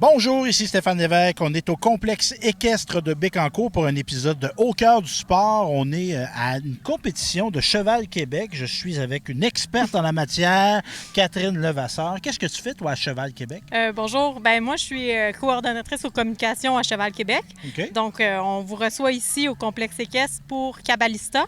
Bonjour, ici Stéphane Lévesque. On est au complexe équestre de Bécancour pour un épisode de Au cœur du sport. On est à une compétition de Cheval Québec. Je suis avec une experte en la matière, Catherine Levasseur. Qu'est-ce que tu fais, toi, à Cheval Québec? Bonjour. Moi, je suis coordonnatrice aux communications à Cheval Québec. Okay. Donc, on vous reçoit ici au complexe équestre pour Cabalista,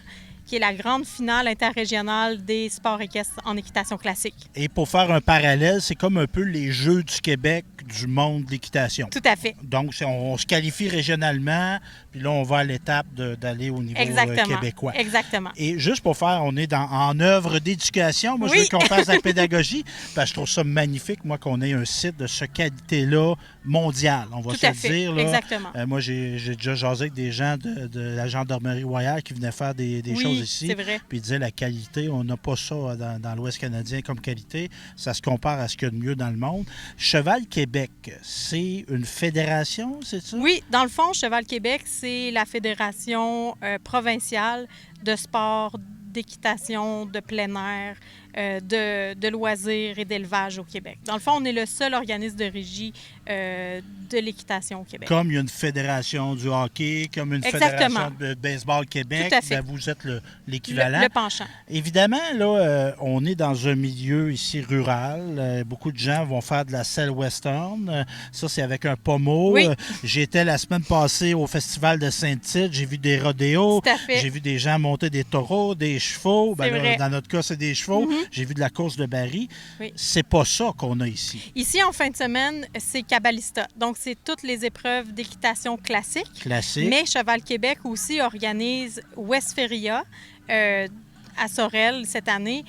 qui est la grande finale interrégionale des sports équestres en équitation classique. Et pour faire un parallèle, c'est comme un peu les Jeux du Québec du monde de l'équitation. Tout à fait. Donc, on se qualifie régionalement, puis là, on va à l'étape d'aller au niveau québécois. Exactement. Et juste pour faire, on est en œuvre d'éducation. Moi, oui. Je veux qu'on fasse de la pédagogie, parce que je trouve ça magnifique, moi, qu'on ait un site de cette qualité-là mondial, on va Tout se à le fait. dire. Là. Exactement. Moi, j'ai déjà jasé avec des gens de la Gendarmerie royale qui venaient faire des choses ici. C'est vrai. Puis ils disaient la qualité, on n'a pas ça dans l'Ouest canadien comme qualité. Ça se compare à ce qu'il y a de mieux dans le monde. Cheval Québec, c'est une fédération, c'est ça? Oui, dans le fond, Cheval Québec, c'est la fédération provinciale de sport, d'équitation, de plein air, de loisirs et d'élevage au Québec. Dans le fond, on est le seul organisme de régie de l'équitation au Québec. Comme il y a une fédération du hockey, comme une fédération de baseball Québec, vous êtes l'équivalent. Le penchant. Évidemment, là, on est dans un milieu ici rural. Beaucoup de gens vont faire de la selle western. Ça, c'est avec un pommeau. Oui. J'étais la semaine passée au festival de Saint-Tite. J'ai vu des rodéos. Tout à fait. J'ai vu des gens monter des taureaux, des chevaux. Vrai. Dans notre cas, c'est des chevaux. Mm-hmm. J'ai vu de la course de baril. Oui. C'est pas ça qu'on a ici. Ici, en fin de semaine, c'est Cabalista. Donc, c'est toutes les épreuves d'équitation classique. Mais Cheval Québec aussi organise Westphalia à Sorel cette année,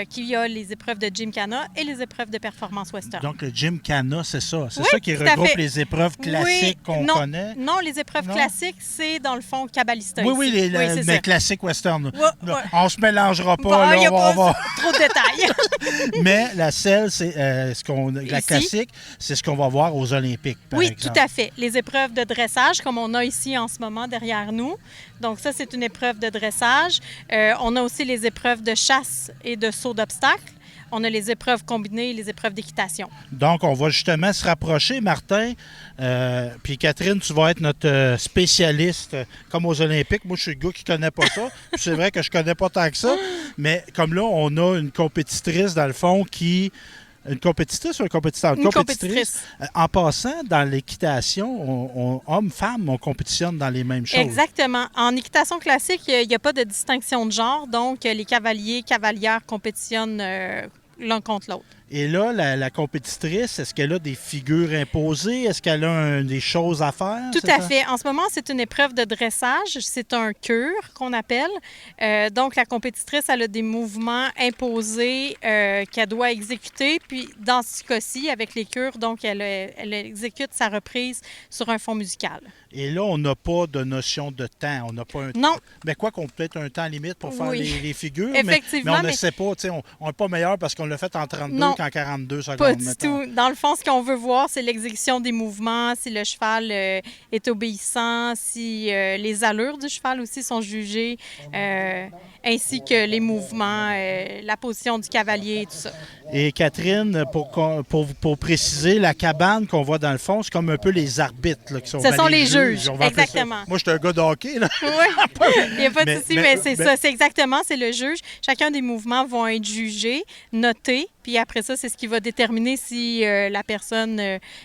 qui a les épreuves de Gymkhana et les épreuves de performance western. Donc, le Gymkhana, c'est ça? C'est oui, ça qui regroupe les épreuves classiques qu'on connaît? Non, les épreuves classiques, c'est dans le fond Cabalista. Oui, les classiques western. Oui. On se mélangera pas. Là, on va... Trop de détails. Mais la selle, c'est la classique, c'est ce qu'on va voir aux Olympiques, par exemple. Tout à fait. Les épreuves de dressage, comme on a ici en ce moment derrière nous. Donc, ça, c'est une épreuve de dressage. On a aussi les épreuves de chasse et de saut d'obstacles. On a les épreuves combinées et les épreuves d'équitation. Donc, on va justement se rapprocher, Martin. Puis Catherine, tu vas être notre spécialiste comme aux Olympiques. Moi, je suis le gars qui ne connaît pas ça. C'est vrai que je ne connais pas tant que ça. Mais comme là, on a une compétitrice, dans le fond, qui... Une compétitrice ou un compétiteur? Une compétitrice. En passant, dans l'équitation, hommes-femmes, on compétitionne dans les mêmes choses. Exactement. En équitation classique, il n'y a pas de distinction de genre. Donc, les cavaliers, cavalières compétitionnent l'un contre l'autre. Et là, la compétitrice, est-ce qu'elle a des figures imposées? Est-ce qu'elle a des choses à faire? Tout à fait. En ce moment, c'est une épreuve de dressage. C'est un cure qu'on appelle. Donc, la compétitrice, elle a des mouvements imposés qu'elle doit exécuter. Puis, dans ce cas-ci, avec les cures, donc, elle exécute sa reprise sur un fond musical. Et là, on n'a pas de notion de temps. On n'a pas un Non. Mais quoi qu'on peut être un temps limite pour faire les figures. Effectivement. Mais on ne sait pas. On n'est pas meilleur parce qu'on l'a fait en 32 qu'en 42 secondes. Pas du tout. Dans le fond, ce qu'on veut voir, c'est l'exécution des mouvements, si le cheval est obéissant, si les allures du cheval aussi sont jugées, ainsi que les mouvements, la position du cavalier et tout ça. Et Catherine, pour préciser, la cabane qu'on voit dans le fond, c'est comme un peu les arbitres là, qui sont. Ce sont les juges, exactement. Moi, je suis un gars de hockey. Là. Oui, il n'y a pas de souci, mais c'est ça. C'est exactement, c'est le juge. Chacun des mouvements vont être jugés, notés, puis après ça, c'est ce qui va déterminer si la personne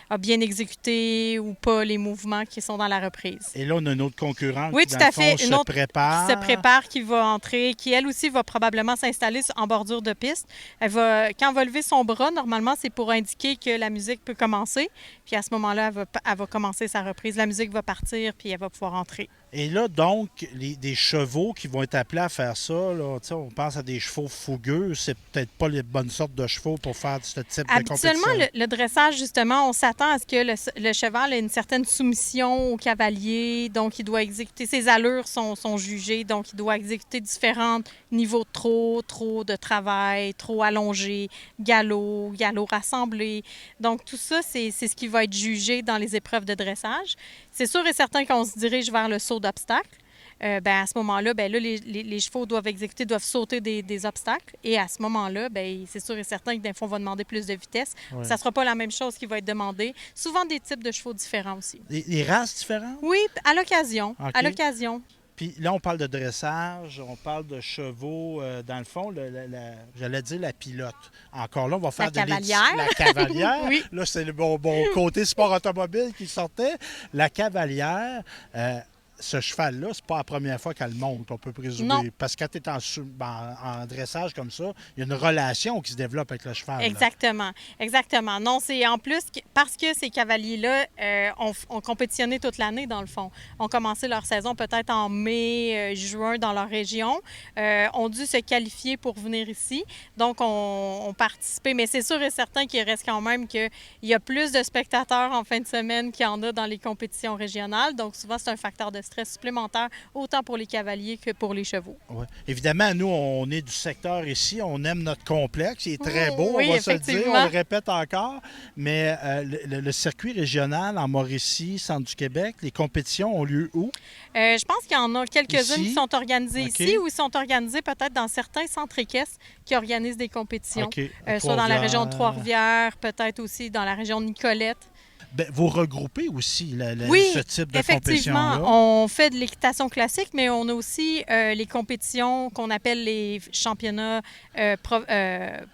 a bien exécuté ou pas les mouvements qui sont dans la reprise. Et là, on a une autre concurrente qui, dans le fond, se prépare. Qui se prépare, qui va entrer, qui, elle aussi, va probablement s'installer en bordure de piste. Quand elle va lever son bras, normalement, c'est pour indiquer que la musique peut commencer. Puis à ce moment-là, elle va commencer sa reprise. La musique va partir, puis elle va pouvoir entrer. Et là, donc, des chevaux qui vont être appelés à faire ça, là, on pense à des chevaux fougueux, c'est peut-être pas les bonnes sortes de chevaux pour faire ce type de compétition. Habituellement, le dressage, justement, on s'attend à ce que le cheval ait une certaine soumission au cavalier, donc il doit exécuter, ses allures sont jugées, donc il doit exécuter différents niveaux de trop de travail, trop allongé, galop rassemblé. Donc tout ça, c'est ce qui va être jugé dans les épreuves de dressage. C'est sûr et certain qu'on se dirige vers le saut d'obstacle. à ce moment-là, là, les chevaux doivent sauter des obstacles. Et à ce moment-là, c'est sûr et certain que d'un fond, on va demander plus de vitesse. Ouais. Ça ne sera pas la même chose qui va être demandé. Souvent des types de chevaux différents aussi. Les races différentes? Oui, à l'occasion. OK. À l'occasion. Puis là, on parle de dressage, on parle de chevaux. Dans le fond, j'allais dire la pilote. Encore là, on va faire La cavalière. La cavalière. Oui. Là, c'est le bon côté sport automobile qui sortait. La cavalière, ce cheval-là, c'est pas la première fois qu'elle monte, on peut présumer. Non. Parce que quand tu es en dressage comme ça, il y a une relation qui se développe avec le cheval. Exactement. Exactement. Non, c'est en plus parce que ces cavaliers-là ont compétitionné toute l'année, dans le fond. Ont commencé leur saison peut-être en mai, juin dans leur région. Ont dû se qualifier pour venir ici. Donc, ont participé. Mais c'est sûr et certain qu'il reste quand même qu'il y a plus de spectateurs en fin de semaine qu'il y en a dans les compétitions régionales. Donc, souvent, c'est un facteur de stress supplémentaire, autant pour les cavaliers que pour les chevaux. Ouais. Évidemment, nous, on est du secteur ici. On aime notre complexe. Il est très beau, oui, on va se le dire. On le répète encore. Mais le circuit régional en Mauricie, centre du Québec, les compétitions ont lieu où? Je pense qu'il y en a quelques-unes qui sont organisées OK. ici ou qui sont organisées peut-être dans certains centres équestres qui organisent des compétitions. OK. Soit dans la région de Trois-Rivières, peut-être aussi dans la région de Nicolette. Bien, vous regroupez aussi Oui, ce type de effectivement. compétition-là? On fait de l'équitation classique, mais on a aussi les compétitions qu'on appelle les championnats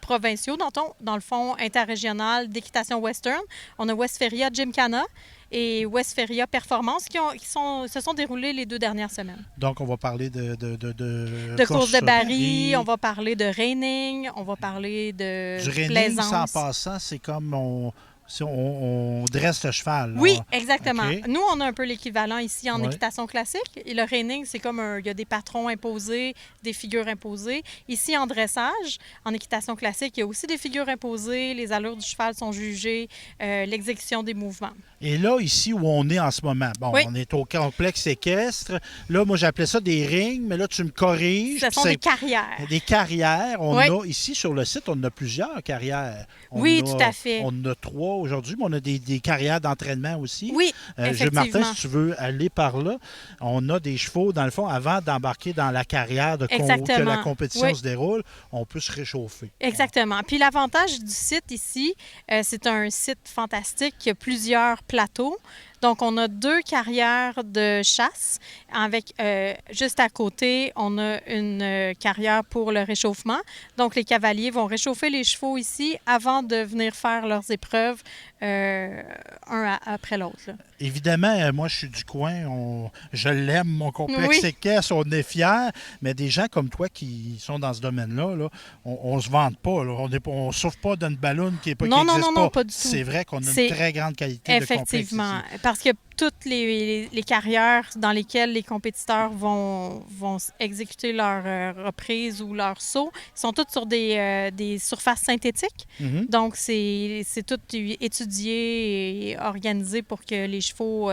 provinciaux, dans le fond, interrégional d'équitation western. On a Westphalia Gymkhana et Westphalia Performance qui se sont déroulés les 2 dernières semaines. Donc, on va parler de course de baril, on va parler de reining, on va parler de du reining, plaisance. en passant, c'est comme on dresse le cheval. Là. Oui, exactement. OK. Nous, on a un peu l'équivalent ici en Ouais. équitation classique. Et le reining, c'est comme il y a des patrons imposés, des figures imposées. Ici, en dressage, en équitation classique, il y a aussi des figures imposées. Les allures du cheval sont jugées, l'exécution des mouvements. Et là, ici où on est en ce moment, bon, Oui. on est au complexe équestre. Là, moi, j'appelais ça des rings, mais là, tu me corriges. Ce sont des carrières. Des carrières. On Oui. a ici sur le site, on a plusieurs carrières. Oui, tout à fait. On en a 3 aujourd'hui, mais on a des carrières d'entraînement aussi. Oui, Gilles effectivement. Martin, si tu veux aller par là, on a des chevaux, dans le fond, avant d'embarquer dans la carrière que la compétition se déroule, on peut se réchauffer. Exactement. Puis l'avantage du site ici, c'est un site fantastique qui a plusieurs plateaux. Donc, on a 2 carrières de chasse avec, juste à côté, on a une carrière pour le réchauffement. Donc, les cavaliers vont réchauffer les chevaux ici avant de venir faire leurs épreuves un après l'autre. Là. Évidemment, moi, je suis du coin. Je l'aime, mon complexe équestre, on est fiers. Mais des gens comme toi qui sont dans ce domaine-là, là, on se vante pas. Là. On ne souffre pas d'une ballonne qui n'existe Non, pas du tout. C'est vrai qu'on a une très grande qualité de complexe ici. Effectivement. Parce que toutes les carrières dans lesquelles les compétiteurs vont exécuter leur reprise ou leur saut sont toutes sur des surfaces synthétiques. Mm-hmm. Donc, c'est tout étudié et organisé pour que les chevaux,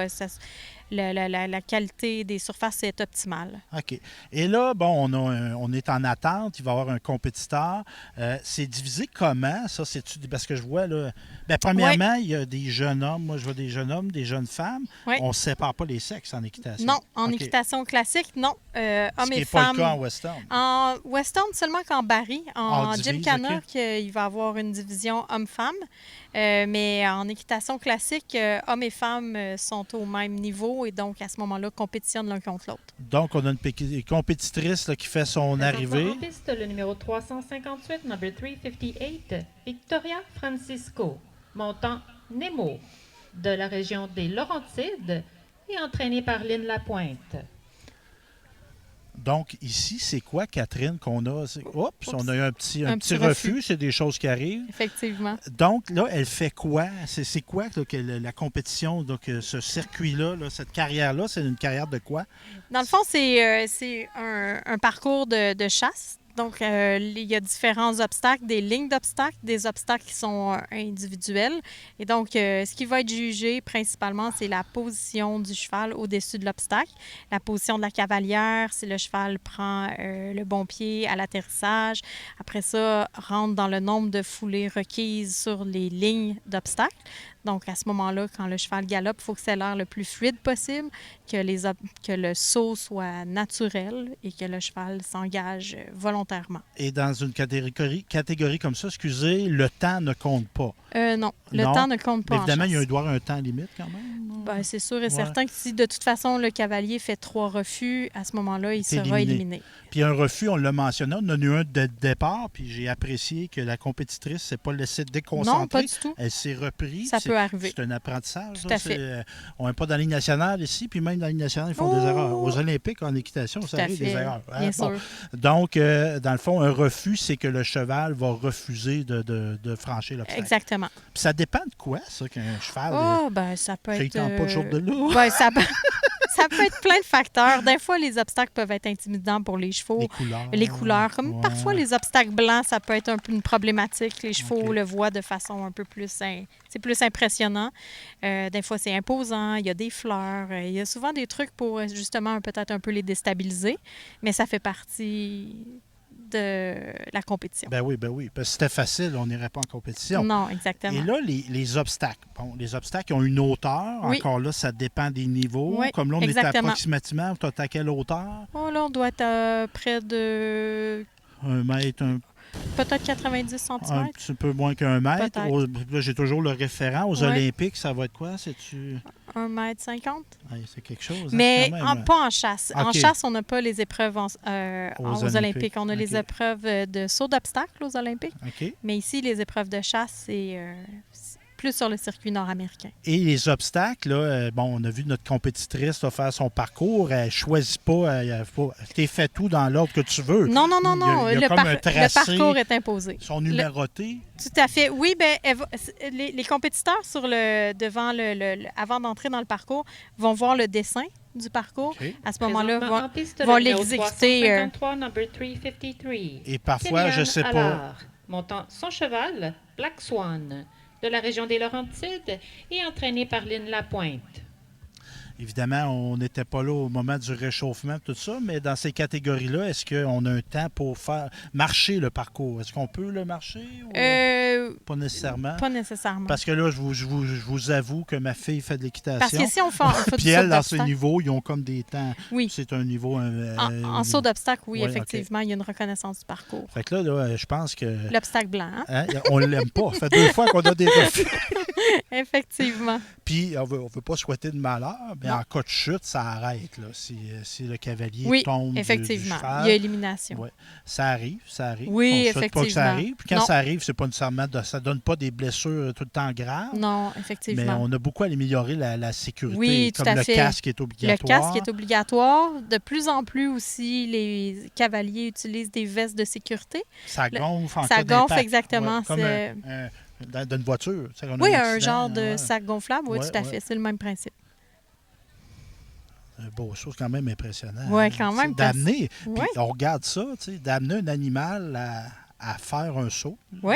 la qualité des surfaces est optimale. OK. Et là, bon, on est en attente. Il va y avoir un compétiteur. C'est divisé comment, ça? Parce que je vois, là... Bien, premièrement, il y a des jeunes hommes. Moi, je vois des jeunes hommes, des jeunes femmes. Oui. On ne sépare pas les sexes en équitation. Non, en OK. équitation classique, non. Hommes et Ce qui femmes. n'est pas le cas en western. En western, seulement qu'en baril. En Gymkhana, OK. il va y avoir une division hommes-femmes. Mais en équitation classique, hommes et femmes sont au même niveau et donc à ce moment-là, compétitionnent l'un contre l'autre. Donc, on a une compétitrice là, qui fait son arrivée. En piste, le numéro 358, number 358, Victoria Francisco, montant Nemo, de la région des Laurentides et entraînée par Lynn Lapointe. Donc, ici, c'est quoi, Catherine, qu'on a? Oups, on a eu un petit refus. C'est des choses qui arrivent. Effectivement. Donc, là, elle fait quoi? C'est quoi là, que la compétition, donc ce circuit-là, là, cette carrière-là, c'est une carrière de quoi? Dans le fond, c'est un parcours de chasse. Donc, il y a différents obstacles, des lignes d'obstacles, des obstacles qui sont individuels. Et donc, ce qui va être jugé principalement, c'est la position du cheval au-dessus de l'obstacle. La position de la cavalière, si le cheval prend le bon pied à l'atterrissage. Après ça, rentre dans le nombre de foulées requises sur les lignes d'obstacles. Donc, à ce moment-là, quand le cheval galope, il faut que ça ait l'air le plus fluide possible, que le saut soit naturel et que le cheval s'engage volontairement. Et dans une catégorie comme ça, excusez, le temps ne compte pas. Non, le Non. temps ne compte pas. Mais évidemment, en chasse. il doit y avoir un temps limite quand même. Ben, c'est sûr et certain que si de toute façon le cavalier fait 3 refus, à ce moment-là, il sera éliminé. Puis un refus, on l'a mentionné, on en a eu un de départ, puis j'ai apprécié que la compétitrice ne s'est pas laissée déconcentrer. Non, pas du tout. Elle s'est reprise. Ça peut arriver. C'est un apprentissage. Tout à fait. On n'est pas dans la Ligue nationale ici, puis même dans la Ligue nationale, ils font des erreurs. Aux Olympiques, en équitation, ça arrive des erreurs. Bien sûr. Donc, dans le fond, un refus, c'est que le cheval va refuser de franchir l'obstacle. Exactement. Puis ça dépend de quoi, ça, qu'un cheval... Ça peut être... pas le jour de l'eau. Ben, ça peut être plein de facteurs. Des fois, les obstacles peuvent être intimidants pour les chevaux. Les couleurs. Comme parfois, les obstacles blancs, ça peut être un peu une problématique. Les chevaux le voient de façon un peu plus... C'est plus impressionnant. Des fois, c'est imposant. Il y a des fleurs. Il y a souvent des trucs pour, justement, peut-être un peu les déstabiliser. Mais ça fait partie de la compétition. Ben oui. Parce que c'était facile, on n'irait pas en compétition. Non, exactement. Et là, les obstacles. Bon, les obstacles ont une hauteur. Oui. Encore là, ça dépend des niveaux. Oui, Comme là, on est exactement. approximativement, tu es à quelle hauteur? Oh, là, on doit être près de 1 mètre, peut-être 90 cm. un petit peu moins qu'un mètre. Peut-être. Là, j'ai toujours le référent. Aux Olympiques, ça va être quoi? C'est-tu... 1,50 m. C'est quelque chose. Mais quand même. pas en chasse. OK. En chasse, on n'a pas les épreuves aux Olympiques. On a les OK. épreuves de saut d'obstacle aux Olympiques. OK. Mais ici, les épreuves de chasse, c'est plus sur le circuit nord-américain. Et les obstacles, là, on a vu notre compétitrice là, faire son parcours. Elle ne choisit pas. Tu fais tout dans l'ordre que tu veux. Non. Il y a comme un tracé. Le parcours est imposé. Ils sont numérotés. Tout à fait. Oui, les compétiteurs avant d'entrer dans le parcours vont voir le dessin du parcours. OK. À ce moment-là, Présentement en piste, vont le numéro l'exécuter. 353, number 353. Et parfois, je ne sais pas. Allard, montant son cheval, Black Swan, de la région des Laurentides et entraîné par Lynn Lapointe. Évidemment, on n'était pas là au moment du réchauffement, tout ça, mais dans ces catégories-là, est-ce qu'on a un temps pour faire marcher le parcours? Est-ce qu'on peut le marcher ou pas nécessairement? Pas nécessairement. Parce que là, je vous avoue que ma fille fait de l'équitation. Parce que si on fait Puis elle, dans ce niveau, ils ont comme des temps. Oui. C'est un niveau... En saut d'obstacle, oui, Ouais, effectivement, il y a une reconnaissance du parcours. Fait que là, je pense que... L'obstacle blanc, hein? On ne l'aime pas. Ça fait 2 fois qu'on a des refus. Effectivement. Puis, on veut pas souhaiter de malheur, mais Non. en cas de chute, ça arrête. Là, si le cavalier Oui, tombe effectivement. du cheval. Il y a élimination. Ouais. Ça arrive. Oui, On souhaite pas que ça effectivement. arrive. Puis quand Non. ça arrive, c'est pas nécessairement ça donne pas des blessures tout le temps graves. Non, Mais effectivement. on a beaucoup amélioré la sécurité. Oui, tout comme à le fait. casque est Le obligatoire. casque est obligatoire. De plus en plus aussi, les cavaliers utilisent des vestes de sécurité. Ça gonfle en Ça cas gonfle, d'impact. exactement. Ouais, comme c'est- dans une voiture. Tu sais, on a Oui, un accident, genre de ouais. sac gonflable, oui, Ouais, tout à ouais. fait. C'est le même principe. Un beau chose quand même impressionnant. Ouais, hein. quand Tu sais, même, parce- D'amener, puis Ouais. on regarde ça, tu sais, d'amener un animal à faire un saut. Oui.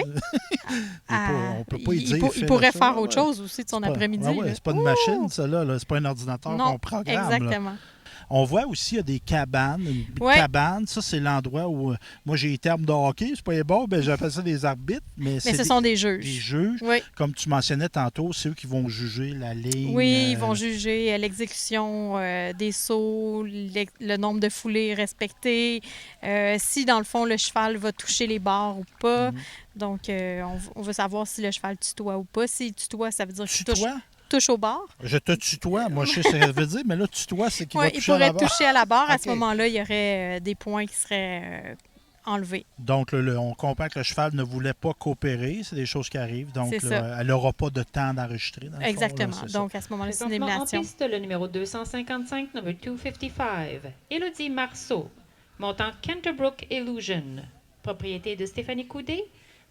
On peut pas y dire. Il fais pourrait ça, faire ouais. autre chose aussi de son C'est pas- après-midi. ouais, là. c'est pas une Ouh! machine, ça, là. C'est pas un ordinateur Non, qu'on programme. là. exactement. On voit aussi, il y a des cabanes. Une Ouais. cabane, ça, c'est l'endroit où... moi, j'ai les termes de hockey, c'est pas bon, ben, j'appelle ça des arbitres, mais Mais c'est ce sont des juges. des juges. Oui. Comme tu mentionnais tantôt, c'est eux qui vont juger la ligne. Oui, ils vont juger l'exécution des sauts, le nombre de foulées respectées, si dans le fond le cheval va toucher les barres ou pas. Donc, on veut savoir si le cheval tutoie ou pas. S'il tutoie, ça veut dire qu'il touche au bar. Je te tutoie. Moi, je sais ce que ça veut dire, mais là, tutoie, c'est qu'il va Oui, il toucher à la pourrait barre. toucher à la barre. À OK. ce moment-là, il y aurait des points qui seraient enlevés. Donc, on comprend que le cheval ne voulait pas coopérer. C'est des choses qui arrivent. Donc, C'est là, ça. elle n'aura pas de temps d'enregistrer. dans le fond, là, Exactement. c'est ça. Donc, à ce moment-là, c'est une Présentement en élimination. piste, le numéro 255, number 255, Élodie Marceau, montant Canterbrook Illusion, propriété de Stéphanie Coudé,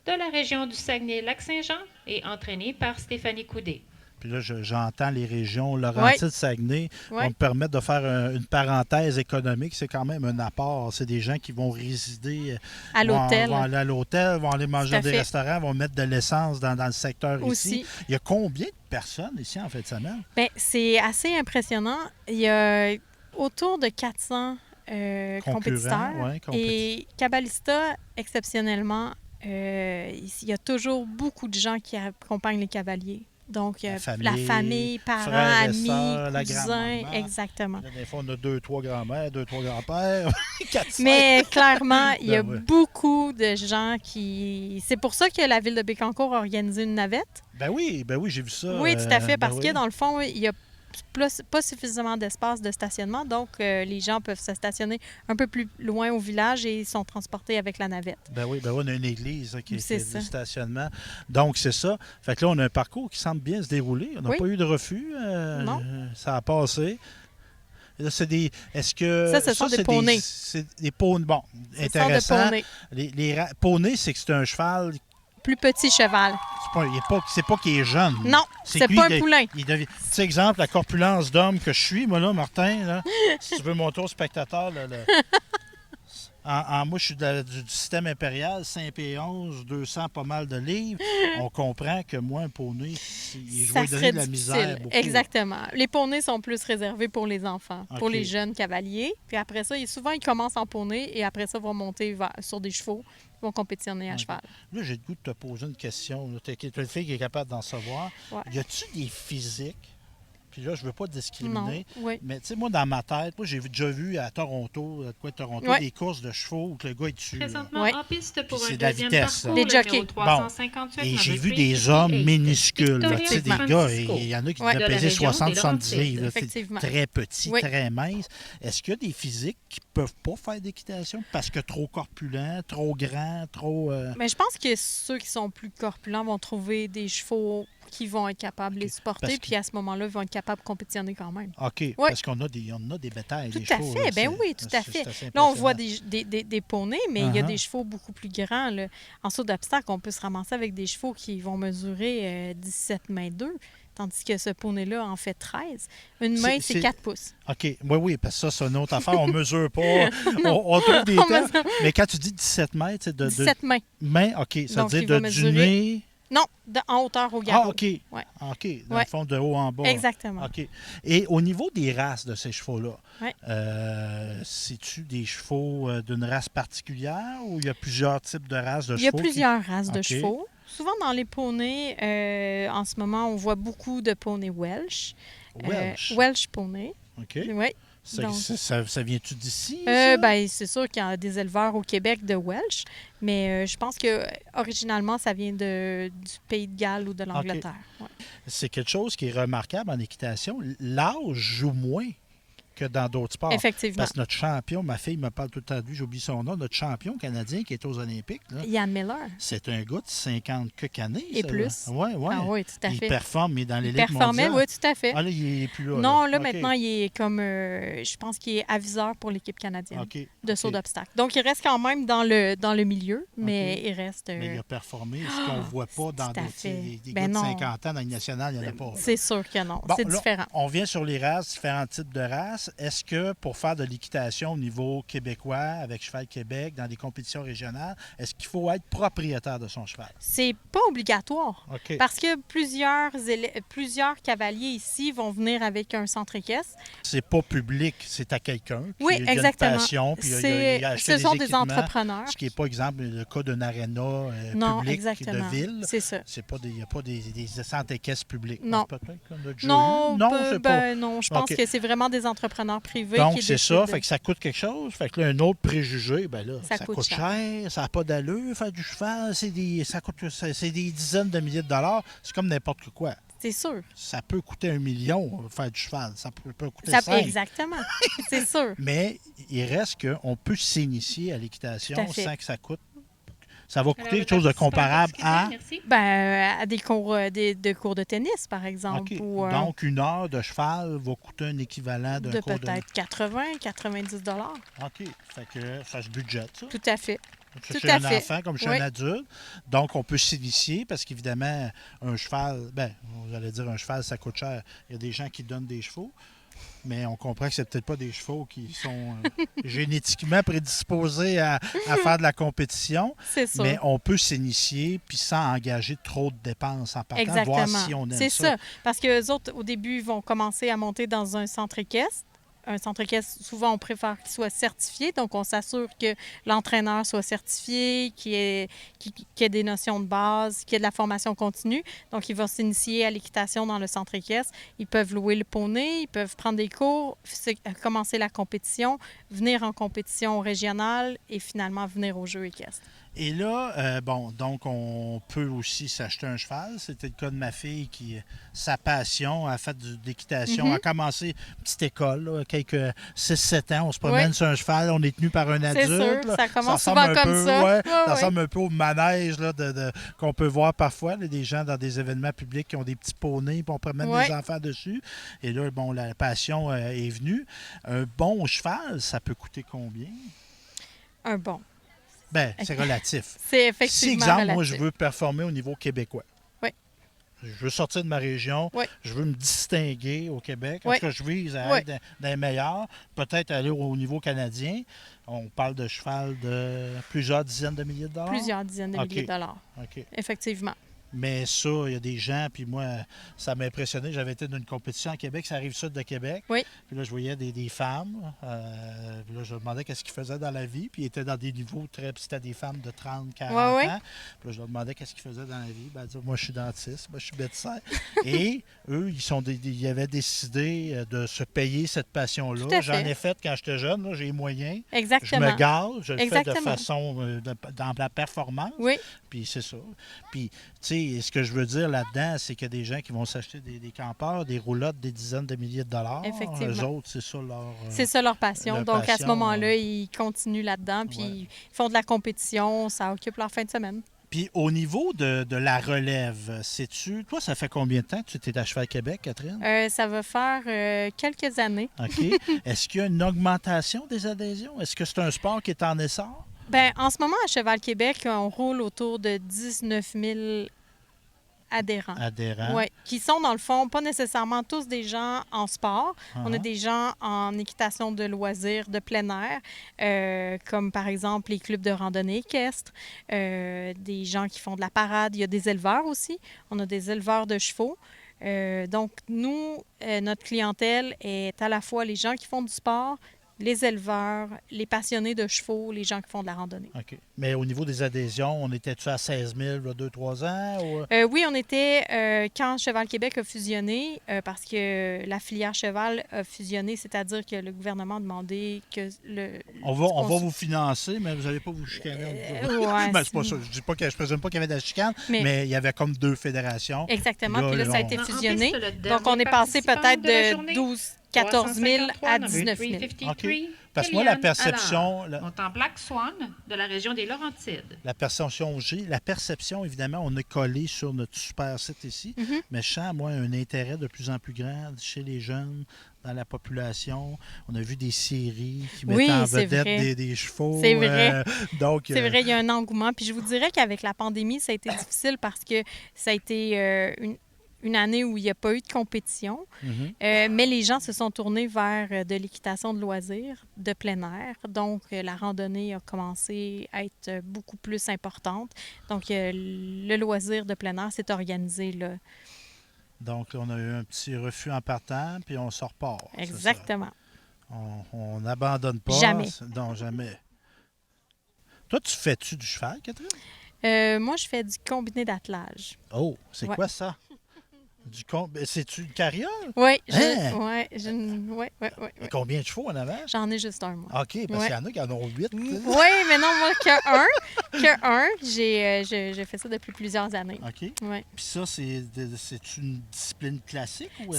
de la région du Saguenay-Lac-Saint-Jean et entraînée par Stéphanie Coudé. puis là, j'entends les régions Laurentides, Saguenay, Oui. vont me permettre de faire une parenthèse économique. C'est quand même un apport. C'est des gens qui vont résider À l'hôtel. Vont aller à l'hôtel, vont aller manger Tout à dans des fait. restaurants, vont mettre de l'essence dans le secteur Aussi. ici. Il y a combien de personnes ici en fin de semaine? Bien, c'est assez impressionnant. Il y a autour de 400 compétiteurs. Ouais, Et Cabalista, exceptionnellement, il y a toujours beaucoup de gens qui accompagnent les cavaliers. Donc, La la famille, famille, parents, frères et amis, sœurs, la cousins, grand-maman. exactement. Là, des fois, on a 2-3 grands-mères, 2-3 grands-pères, 4-5. Mais clairement, il y a Ben ouais. beaucoup de gens qui... C'est pour ça que la Ville de Bécancour a organisé une navette. Ben oui, j'ai vu ça. Oui, tout à fait, ben parce oui. que dans le fond, il y a pas suffisamment d'espace de stationnement, donc les gens peuvent se stationner un peu plus loin au village et ils sont transportés avec la navette. Ben oui, on a une église qui C'est est ça. du stationnement. Donc, c'est ça. Fait que là, on a un parcours qui semble bien se dérouler. On n'a Oui. pas eu de refus. Non. Ça a passé. Et là, c'est des. Est-ce que. Ça, ce sont des c'est poneys. C'est des poneys. Bon, Ce sont intéressant. de poneys. Les poneys, c'est que c'est un cheval. Plus petit cheval. C'est pas qu'il est jeune. Non, c'est que lui, pas un poulain. Tu sais, exemple, la corpulence d'homme que je suis, moi, là, Martin, là, si tu veux monter au spectateur, là, moi, je suis du système impérial, 5 et 11, 200, pas mal de livres. On comprend que moi, un poney, je Ça vais donner serait de la difficile. misère beaucoup. Exactement. Les poneys sont plus réservés pour les enfants, pour OK. les jeunes cavaliers. Puis après ça, souvent, ils commencent en poney et après ça, vont monter sur des chevaux. Ils vont compétitionner à OK. cheval. Là, j'ai le goût de te poser une question. Tu es une fille qui est capable d'en savoir. Ouais. Y a-tu des physiques? Puis là, je veux pas Non, discriminer. oui. Mais tu sais, moi, dans ma tête, j'ai déjà vu à Toronto, Ouais. des courses de chevaux où que le gars est dessus. là. Présentement Ouais. en piste pour Puis un c'est de la deuxième vitesse, parcours, Les le jockeys. numéro 358, Et number j'ai vu 358, des hommes minuscules. là. Tu sais, des Victoria gars, Francisco. il y en a qui Ouais. devaient De la peser région des 60-70 Laurentides. livres. là. C'est Effectivement. très petits, Oui. très minces. Est-ce qu'il y a des physiques qui peuvent pas faire d'équitation parce que trop corpulents, trop grands, trop... Mais je pense que ceux qui sont plus corpulents vont trouver des chevaux qui vont être capables de les supporter, Parce que- puis à ce moment-là, ils vont être capables de compétitionner quand même. OK, parce qu'on a des bétails, Tout des à chevaux. fait, là, ben c'est- oui, tout à c'est- fait. c'est assez Là, on voit impressionnant. des poneys, mais il y a Uh-huh. des chevaux beaucoup plus grands. Là. En saut d'obstacle, on peut se ramasser avec des chevaux qui vont mesurer 17 mains 2, tandis que ce poney-là en fait 13. Une main, C'est- c'est 4 pouces. OK, oui, parce que ça, c'est une autre affaire. On mesure pas. on trouve des On temps. mesure- Mais quand tu dis 17 mètres, c'est de 17 mains. main, OK, ça Donc, veut il dire va du mesurer- nez... Non, en hauteur au garrot. Ah, OK. Ouais. OK, dans Ouais. le fond, de haut en bas. Exactement. OK. Et au niveau des races de ces chevaux-là, Ouais. c'est-tu des chevaux d'une race particulière ou il y a plusieurs types de races de Il y a chevaux? plusieurs races de OK. chevaux. Souvent, dans les poneys, en ce moment, on voit beaucoup de poneys Welsh. Welsh. Welsh poney. OK. Oui. Ça, donc- ça vient-tu d'ici? ça? Ben, c'est sûr qu'il y a des éleveurs au Québec de Welsh, mais je pense que originalement, ça vient du pays de Galles ou de l'Angleterre. Ouais. C'est quelque chose qui est remarquable en équitation. L'âge joue moins que dans d'autres sports. Effectivement. Parce que notre champion, ma fille me parle tout le temps de lui, j'oublie son nom, notre champion canadien qui est aux Olympiques, là, Ian Miller. c'est un gars de 50 quelques années. Et ça, plus. Oui, oui. Ah oui, tout à Il fait. performe, mais dans Il l'élite performait, mondiale. oui, tout à fait. Ah là, il n'est plus là. Non, là, OK. maintenant, il est comme, je pense qu'il est aviseur pour l'équipe canadienne OK. de saut OK. d'obstacle. Donc, il reste quand même dans le milieu, mais OK. il reste... Mais il a performé, ce qu'on ne voit pas dans tout à d'autres. fait. Des Ben gars de non. 50 ans dans les nationales, il n'y en a pas. là. C'est sûr que non, Bon, c'est là, différent. On vient sur les races, différents types de races. Est-ce que pour faire de l'équitation au niveau québécois, avec Cheval Québec, dans des compétitions régionales, est-ce qu'il faut être propriétaire de son cheval? C'est pas obligatoire. OK. Parce que plusieurs cavaliers ici vont venir avec un centre équestre. C'est pas public, c'est à quelqu'un qui Oui, a une exactement. passion, puis il a acheté Ce sont des des équipements, entrepreneurs. ce qui n'est pas, exemple, le cas d'un aréna Non, public exactement. de ville. C'est ça. Il n'y a pas des centres équestres publics. Non. Peut-être qu'on a déjà Non, eu. Non, c'est pas. non, je pense OK. que c'est vraiment des entrepreneurs privés Donc, qui c'est décident ça. de- Fait que ça coûte quelque chose. Fait que là, un autre préjugé, ben là, Ça ça coûte coûte cher. cher. Ça n'a pas d'allure, faire du cheval. C'est des dizaines de milliers de dollars. C'est comme n'importe quoi. C'est sûr. Ça peut coûter 1 million, faire du cheval. Ça peut coûter Ça, 5. exactement. C'est sûr. Mais il reste qu'on peut s'initier à l'équitation Tout à fait. sans que ça coûte. Ça va Alors, coûter le quelque chose de participant comparable à. excusez, merci. Ben, à des cours, de cours de tennis, par exemple. OK. Ou, Donc, une heure de cheval va coûter un équivalent d'un de cours peut-être 80, 90 $. OK. Fait que ça se budgète, ça. Tout à fait. Je suis à un fait. enfant comme je suis Oui. un adulte. Donc, on peut s'initier parce qu'évidemment, un cheval, vous allez dire un cheval, ça coûte cher. Il y a des gens qui donnent des chevaux, mais on comprend que c'est peut-être pas des chevaux qui sont génétiquement prédisposés à faire de la compétition. C'est sûr. Mais on peut s'initier puis sans engager trop de dépenses en partant, voir si on aime C'est ça. Parce que les autres, au début, ils vont commencer à monter dans un centre équestre. Un centre équestre, souvent, on préfère qu'il soit certifié. Donc, on s'assure que l'entraîneur soit certifié, qu'il ait des notions de base, qu'il y ait de la formation continue. Donc, il va s'initier à l'équitation dans le centre équestre. Ils peuvent louer le poney, ils peuvent prendre des cours, commencer la compétition, venir en compétition régionale et finalement venir aux Jeux équestres. Et là, donc on peut aussi s'acheter un cheval. C'était le cas de ma fille qui, sa passion, a fait de l'équitation, a commencé une petite école, là, quelques 6-7 ans. On se promène sur un cheval, on est tenu par un adulte. C'est sûr, là. ça commence ressemble souvent un comme peu, ça. ouais, Ouais, ça ressemble un peu au manège là, qu'on peut voir parfois, là, des gens dans des événements publics qui ont des petits poneys, puis on promène des enfants dessus. Et là, bon, la passion est venue. Un bon cheval, ça peut coûter combien? Un bon. C'est relatif. C'est effectivement Si, exemple, relatif. moi, je veux performer au niveau québécois. Oui. Je veux sortir de ma région. Oui. Je veux me distinguer au Québec. En Oui. tout cas, je vise à être dans les meilleurs. Peut-être aller au niveau canadien. On parle de cheval de plusieurs dizaines de milliers de dollars. Plusieurs dizaines de milliers de dollars. OK. Effectivement. Mais ça, il y a des gens, puis moi, ça m'a impressionné. J'avais été dans une compétition à Québec, ça arrive sud de Québec. Oui. Puis là, je voyais des femmes. Puis là, je leur demandais qu'est-ce qu'ils faisaient dans la vie. Puis ils étaient dans des niveaux très... Puis c'était des femmes de 30, 40 ans. Puis là, je leur demandais qu'est-ce qu'ils faisaient dans la vie. Ben, elles disaient, moi, je suis dentiste, moi, je suis médecin. Et eux, ils avaient décidé de se payer cette passion-là. J'en ai fait quand j'étais jeune, là, j'ai les moyens. Exactement. Je me gare, je le fais de façon... dans la performance. Oui. Puis c'est ça. Puis, tu sais, ce que je veux dire là-dedans, c'est qu'il y a des gens qui vont s'acheter des campeurs, des roulottes, des dizaines de milliers de dollars. Effectivement. Eux autres, c'est ça leur... c'est ça leur passion. Donc, à ce moment-là, ils continuent là-dedans, puis ils font de la compétition, ça occupe leur fin de semaine. Puis au niveau de la relève, sais-tu... Toi, ça fait combien de temps que tu t'es à Cheval Québec, Catherine? Ça va faire quelques années. OK. Est-ce qu'il y a une augmentation des adhésions? Est-ce que c'est un sport qui est en essor? Bien, en ce moment, à Cheval Québec, on roule autour de 19 000 adhérents. Oui, qui sont, dans le fond, pas nécessairement tous des gens en sport. On a des gens en équitation de loisirs de plein air, comme par exemple les clubs de randonnée équestre, des gens qui font de la parade. Il y a des éleveurs aussi. On a des éleveurs de chevaux. Donc, nous, notre clientèle est à la fois les gens qui font du sport, les éleveurs, les passionnés de chevaux, les gens qui font de la randonnée. OK. Mais au niveau des adhésions, on était-tu à 16 000 il y a 2-3 ans? Ou... oui, on était quand Cheval Québec a fusionné, parce que la filière cheval a fusionné, c'est-à-dire que le gouvernement a demandé que On va vous financer, mais vous n'allez pas vous chicaner. C'est pas ça. Je présume pas qu'il y avait de la chicane, mais il y avait comme deux fédérations. Exactement. Puis là, ça a été fusionné. Donc, on est passé peut-être de 14 000 à 19 000. OK. Parce que moi, la perception... Montant Black Swan de la région des Laurentides. La perception, évidemment, on a collé sur notre super site ici, mais je sens, moi, un intérêt de plus en plus grand chez les jeunes, dans la population. On a vu des séries qui mettent en vedette des chevaux. C'est vrai. C'est vrai, il y a un engouement. Puis je vous dirais qu'avec la pandémie, ça a été difficile parce que ça a été une année où il n'y a pas eu de compétition, mais les gens se sont tournés vers de l'équitation de loisirs, de plein air. Donc, la randonnée a commencé à être beaucoup plus importante. Donc, le loisir de plein air s'est organisé là. Donc, on a eu un petit refus en partant, puis on se repart. Exactement. On n'abandonne pas. Jamais. Non, jamais. Toi, tu fais-tu du cheval, Catherine? Moi, je fais du combiné d'attelage. Oh, c'est quoi ça? C'est-tu une carriole? Oui. Oui. Combien de chevaux en avant? J'en ai juste un, moi. OK, parce qu'il y en a qui en ont 8. Oui, mais non, moi, que un. J'ai fait ça depuis plusieurs années. OK. Ouais. Puis ça, c'est une discipline classique? Ou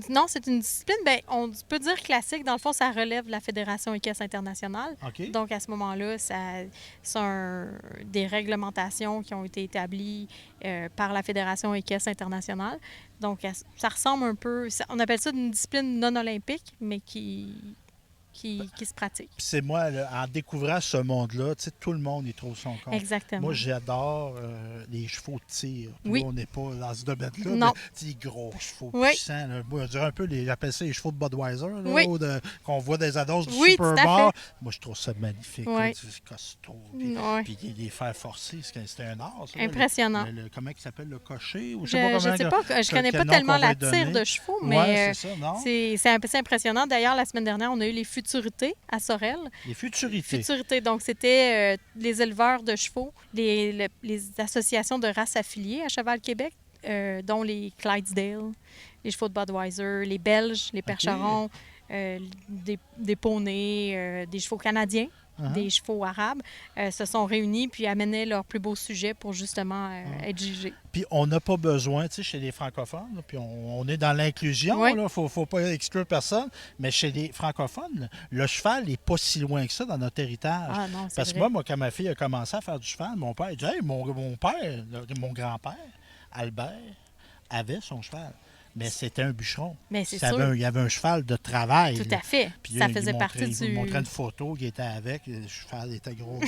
Non, c'est une discipline, on peut dire classique. Dans le fond, ça relève de la Fédération équestre internationale. OK. Donc, à ce moment-là, c'est des réglementations qui ont été établies par la Fédération équestre internationale. Donc, ça ressemble un peu... On appelle ça une discipline non olympique, mais qui qui se pratique. Puis c'est moi, là, en découvrant ce monde-là, tu sais, tout le monde y trouve son compte. Exactement. Moi, j'adore les chevaux de tir. Puis Oui. là, on n'est pas dans ce domaine-là. Non. Mais, tu sais, les gros chevaux Oui. puissants. Là. Moi, je dirais un peu, j'appelle ça les chevaux de Budweiser, là, Oui. qu'on voit des annonces du Oui, Super tout à Bar. fait. Moi, je trouve ça magnifique. Oui. Là, c'est costaud. Puis, Oui. puis les fers forcés, c'était un art. Ça, là. Impressionnant. Comment il s'appelle, le cocher? Ou Je ne sais pas, je connais pas tellement la tire de chevaux, mais ouais, c'est ça, non? c'est un peu impressionnant. D'ailleurs, la semaine dernière, on a eu les futurités à Sorel. Les futurités. Futurités, donc c'était les éleveurs de chevaux, les associations de races affiliées à Cheval Québec, dont les Clydesdale, les chevaux de Budweiser, les Belges, les Percherons, des poneys, des chevaux canadiens. Des chevaux arabes, se sont réunis puis amenaient leurs plus beaux sujets pour justement être jugés. Puis on n'a pas besoin, tu sais, chez les francophones, là, puis on est dans l'inclusion, il ne faut pas exclure personne, mais chez les francophones, le cheval n'est pas si loin que ça dans notre héritage. Ah non, c'est Parce vrai. que moi, quand ma fille a commencé à faire du cheval, mon père, il dit, hey, mon père, mon grand-père, Albert, avait son cheval. Mais c'était un bûcheron. Mais c'est sûr. Il y avait un cheval de travail. Tout là. à fait. Puis ça là, faisait partie Il du... montrait une photo qui était avec. Le cheval était gros.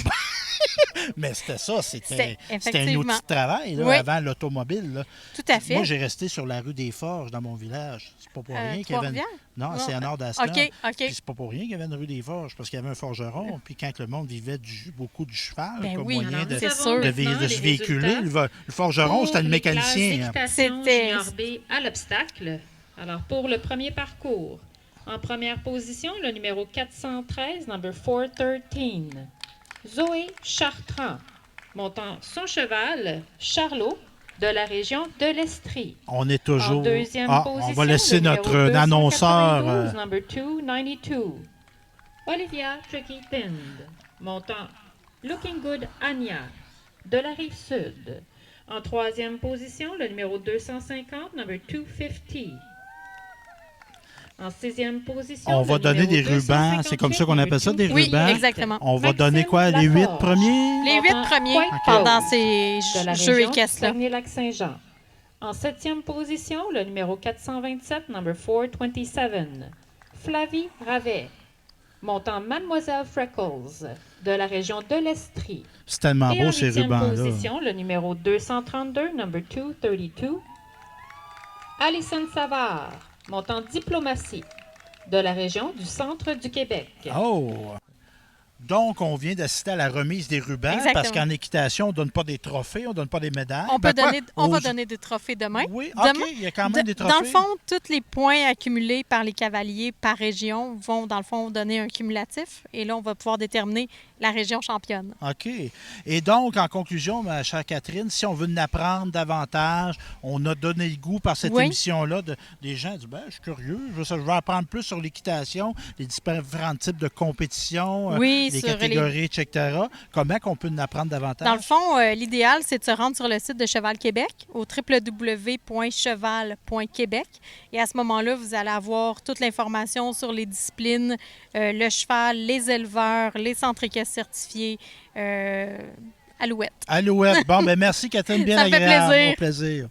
Mais c'était ça. C'était un effectivement. outil de travail là, Oui. avant l'automobile. Là. Tout à fait. Moi, j'ai resté sur la rue des Forges dans mon village. C'est pas pour rien qu'il y avait... Trois-Rivières? Non, c'est à nord OK, d'Asselin. OK. Puis c'est pas pour rien qu'il y avait une rue des Forges, parce qu'il y avait un forgeron. Puis quand le monde vivait beaucoup du cheval Ben comme oui, moyen alors, de, c'est nous avons sûr. de maintenant les se véhiculer, résultats le forgeron, pour c'était le les mécanicien. classes d'équitation C'était- junior B à l'obstacle. Alors, pour le premier parcours, en première position, le numéro 413, number 413, Zoé Chartrand, montant son cheval, Charlot, de la région de l'Estrie. On est toujours... En deuxième Ah, position, on va laisser le numéro notre annonceur... 292, number 292, Olivia Tricky Tind, montant Looking Good Anya, de la Rive-Sud. En troisième position, le numéro 250, number 250. En sixième position, On va le donner des numéro rubans, c'est comme ça qu'on appelle ça, des Oui, rubans. exactement. On va Maxime donner quoi, les 8 Laforge. premiers? Les 8 premiers pendant ces de la jeux et région caisses-là. Saguenay-Lac-Saint-Jean. En septième position, le numéro 427, number 427, Flavie Ravet, montant Mademoiselle Freckles, de la région de l'Estrie. C'est tellement Et en beau, ces huitième rubans-là. position, le numéro 232, number 232, Alison Savard, montant Diplomatie, de la région du centre du Québec. Oh! Donc, on vient d'assister à la remise des rubans, Exactement. parce qu'en équitation, on ne donne pas des trophées, on ne donne pas des médailles. On, peut Ben, quoi, donner, on va aux- donner des trophées demain. Oui, Demain, OK, il y a quand même des trophées. Dans le fond, tous les points accumulés par les cavaliers par région vont, dans le fond, donner un cumulatif. Et là, on va pouvoir déterminer la région championne. OK. Et donc, en conclusion, ma chère Catherine, si on veut en apprendre davantage, on a donné le goût par cette Oui. émission-là. Les gens disent, ben, je suis curieux, je veux apprendre plus sur l'équitation, les différents types de compétitions, Oui, les sur catégories, etc. Comment qu'on peut en apprendre davantage? Dans le fond, l'idéal, c'est de se rendre sur le site de Cheval Québec au www.cheval.québec. Et à ce moment-là, vous allez avoir toute l'information sur les disciplines, le cheval, les éleveurs, les centres équestres certifiés, Alouette. Alouette. Bon, ben merci, Catherine, bien Ça me fait agréable. plaisir. Au plaisir.